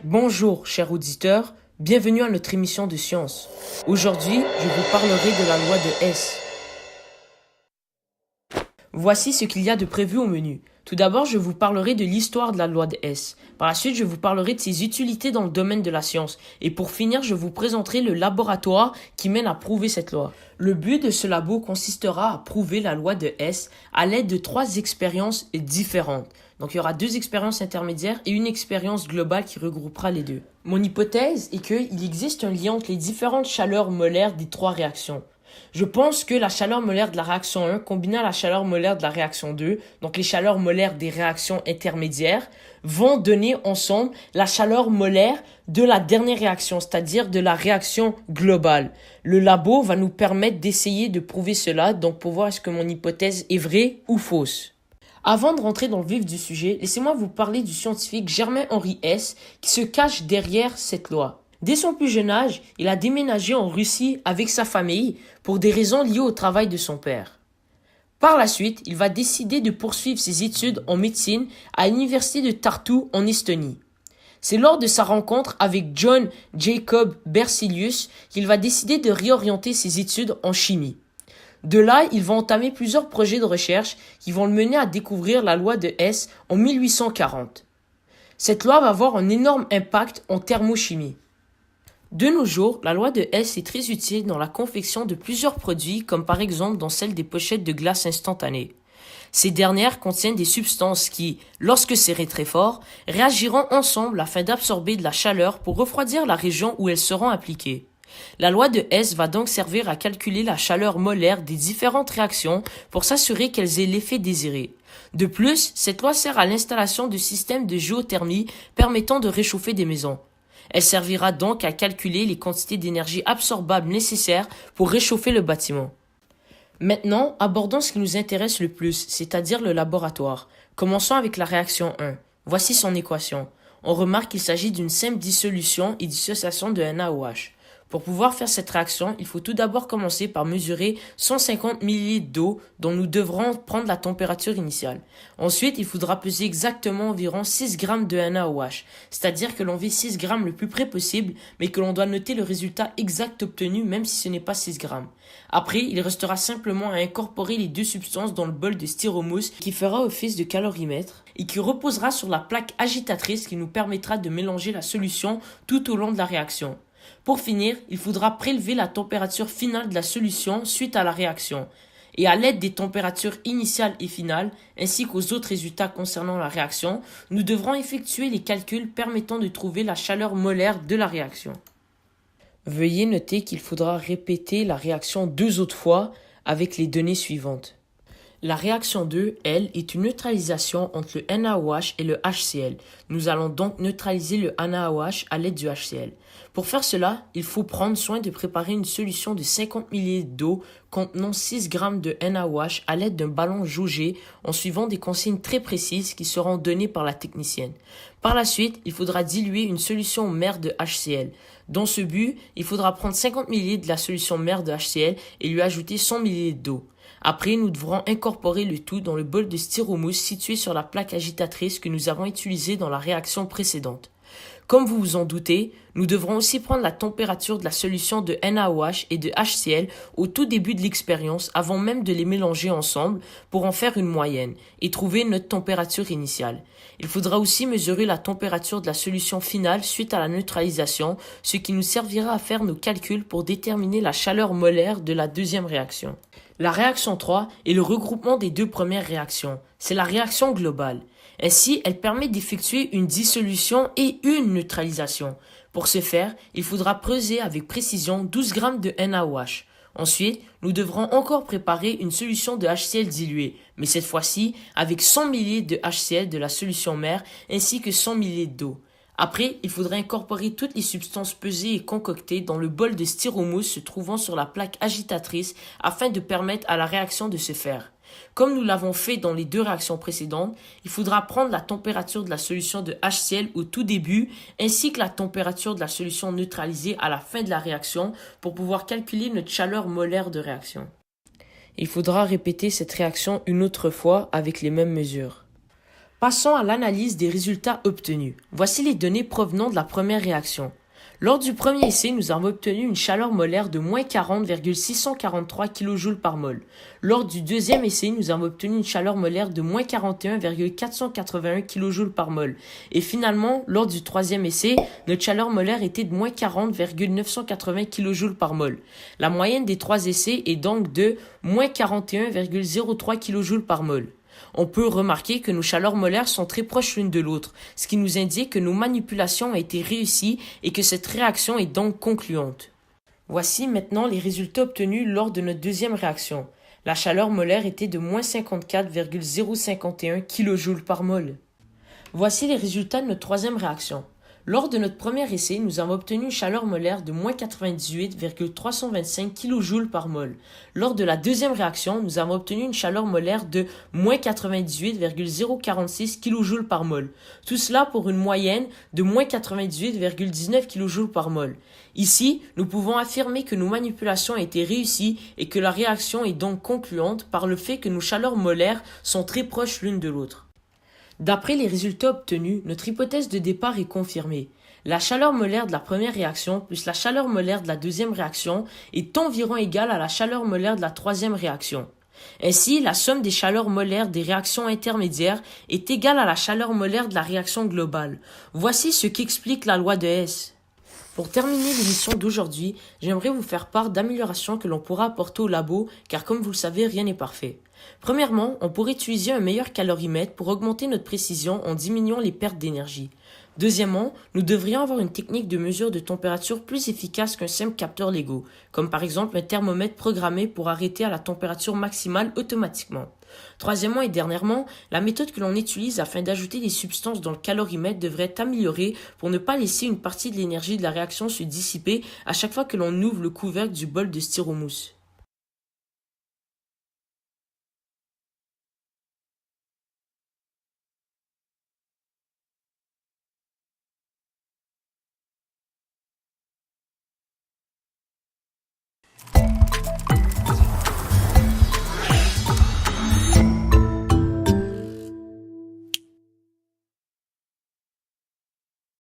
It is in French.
Bonjour, chers auditeurs, bienvenue à notre émission de science. Aujourd'hui, je vous parlerai de la loi de Hess. Voici ce qu'il y a de prévu au menu. Tout d'abord, je vous parlerai de l'histoire de la loi de Hess. Par la suite, je vous parlerai de ses utilités dans le domaine de la science. Et pour finir, je vous présenterai le laboratoire qui mène à prouver cette loi. Le but de ce labo consistera à prouver la loi de Hess à l'aide de 3 expériences différentes. Donc il y aura 2 expériences intermédiaires et une expérience globale qui regroupera les deux. Mon hypothèse est qu'il existe un lien entre les différentes chaleurs molaires des 3 réactions. Je pense que la chaleur molaire de la réaction 1 combinée à la chaleur molaire de la réaction 2, donc les chaleurs molaires des réactions intermédiaires, vont donner ensemble la chaleur molaire de la dernière réaction, c'est-à-dire de la réaction globale. Le labo va nous permettre d'essayer de prouver cela, donc pour voir est-ce que mon hypothèse est vraie ou fausse. Avant de rentrer dans le vif du sujet, laissez-moi vous parler du scientifique Germain-Henri Hess qui se cache derrière cette loi. Dès son plus jeune âge, il a déménagé en Russie avec sa famille pour des raisons liées au travail de son père. Par la suite, il va décider de poursuivre ses études en médecine à l'université de Tartu en Estonie. C'est lors de sa rencontre avec John Jacob Berzelius qu'il va décider de réorienter ses études en chimie. De là, il va entamer plusieurs projets de recherche qui vont le mener à découvrir la loi de Hess en 1840. Cette loi va avoir un énorme impact en thermochimie. De nos jours, la loi de Hess est très utile dans la confection de plusieurs produits, comme par exemple dans celle des pochettes de glace instantanées. Ces dernières contiennent des substances qui, lorsque serrées très fort, réagiront ensemble afin d'absorber de la chaleur pour refroidir la région où elles seront appliquées. La loi de Hess va donc servir à calculer la chaleur molaire des différentes réactions pour s'assurer qu'elles aient l'effet désiré. De plus, cette loi sert à l'installation de systèmes de géothermie permettant de réchauffer des maisons. Elle servira donc à calculer les quantités d'énergie absorbables nécessaires pour réchauffer le bâtiment. Maintenant, abordons ce qui nous intéresse le plus, c'est-à-dire le laboratoire. Commençons avec la réaction 1. Voici son équation. On remarque qu'il s'agit d'une simple dissolution et dissociation de NaOH. Pour pouvoir faire cette réaction, il faut tout d'abord commencer par mesurer 150 ml d'eau dont nous devrons prendre la température initiale. Ensuite, il faudra peser exactement environ 6 g de NaOH, c'est-à-dire que l'on vise 6 g le plus près possible, mais que l'on doit noter le résultat exact obtenu même si ce n'est pas 6 g. Après, il restera simplement à incorporer les 2 substances dans le bol de styromousse qui fera office de calorimètre et qui reposera sur la plaque agitatrice qui nous permettra de mélanger la solution tout au long de la réaction. Pour finir, il faudra prélever la température finale de la solution suite à la réaction. Et à l'aide des températures initiales et finales, ainsi qu'aux autres résultats concernant la réaction, nous devrons effectuer les calculs permettant de trouver la chaleur molaire de la réaction. Veuillez noter qu'il faudra répéter la réaction 2 autres fois avec les données suivantes. La réaction 2, elle, est une neutralisation entre le NaOH et le HCl. Nous allons donc neutraliser le NaOH à l'aide du HCl. Pour faire cela, il faut prendre soin de préparer une solution de 50 ml d'eau contenant 6 g de NaOH à l'aide d'un ballon jaugé en suivant des consignes très précises qui seront données par la technicienne. Par la suite, il faudra diluer une solution mère de HCl. Dans ce but, il faudra prendre 50 ml de la solution mère de HCl et lui ajouter 100 ml d'eau. Après, nous devrons incorporer le tout dans le bol de styromousse situé sur la plaque agitatrice que nous avons utilisée dans la réaction précédente. Comme vous vous en doutez, nous devrons aussi prendre la température de la solution de NaOH et de HCl au tout début de l'expérience avant même de les mélanger ensemble pour en faire une moyenne et trouver notre température initiale. Il faudra aussi mesurer la température de la solution finale suite à la neutralisation, ce qui nous servira à faire nos calculs pour déterminer la chaleur molaire de la deuxième réaction. La réaction 3 est le regroupement des 2 premières réactions. C'est la réaction globale. Ainsi, elle permet d'effectuer une dissolution et une neutralisation. Pour ce faire, il faudra peser avec précision 12 g de NaOH. Ensuite, nous devrons encore préparer une solution de HCl diluée, mais cette fois-ci avec 100 ml de HCl de la solution mère ainsi que 100 ml d'eau. Après, il faudra incorporer toutes les substances pesées et concoctées dans le bol de styromousse se trouvant sur la plaque agitatrice afin de permettre à la réaction de se faire. Comme nous l'avons fait dans les 2 réactions précédentes, il faudra prendre la température de la solution de HCl au tout début ainsi que la température de la solution neutralisée à la fin de la réaction pour pouvoir calculer notre chaleur molaire de réaction. Il faudra répéter cette réaction une autre fois avec les mêmes mesures. Passons à l'analyse des résultats obtenus. Voici les données provenant de la première réaction. Lors du premier essai, nous avons obtenu une chaleur molaire de moins 40,643 kJ par mol. Lors du deuxième essai, nous avons obtenu une chaleur molaire de moins 41,481 kJ par mol. Et finalement, lors du troisième essai, notre chaleur molaire était de moins 40,980 kJ par mol. La moyenne des trois essais est donc de moins 41,03 kJ par mol. On peut remarquer que nos chaleurs molaires sont très proches l'une de l'autre, ce qui nous indique que nos manipulations ont été réussies et que cette réaction est donc concluante. Voici maintenant les résultats obtenus lors de notre deuxième réaction. La chaleur molaire était de moins 54,051 kJ par mol. Voici les résultats de notre troisième réaction. Lors de notre premier essai, nous avons obtenu une chaleur molaire de moins 98,325 kJ par mol. Lors de la deuxième réaction, nous avons obtenu une chaleur molaire de moins 98,046 kJ par mol. Tout cela pour une moyenne de moins 98,19 kJ par mol. Ici, nous pouvons affirmer que nos manipulations ont été réussies et que la réaction est donc concluante par le fait que nos chaleurs molaires sont très proches l'une de l'autre. D'après les résultats obtenus, notre hypothèse de départ est confirmée. La chaleur molaire de la première réaction plus la chaleur molaire de la deuxième réaction est environ égale à la chaleur molaire de la troisième réaction. Ainsi, la somme des chaleurs molaires des réactions intermédiaires est égale à la chaleur molaire de la réaction globale. Voici ce qu'explique la loi de Hess. Pour terminer l'émission d'aujourd'hui, j'aimerais vous faire part d'améliorations que l'on pourra apporter au labo, car comme vous le savez, rien n'est parfait. Premièrement, on pourrait utiliser un meilleur calorimètre pour augmenter notre précision en diminuant les pertes d'énergie. Deuxièmement, nous devrions avoir une technique de mesure de température plus efficace qu'un simple capteur LEGO, comme par exemple un thermomètre programmé pour arrêter à la température maximale automatiquement. Troisièmement et dernièrement, la méthode que l'on utilise afin d'ajouter des substances dans le calorimètre devrait être améliorée pour ne pas laisser une partie de l'énergie de la réaction se dissiper à chaque fois que l'on ouvre le couvercle du bol de styromousse.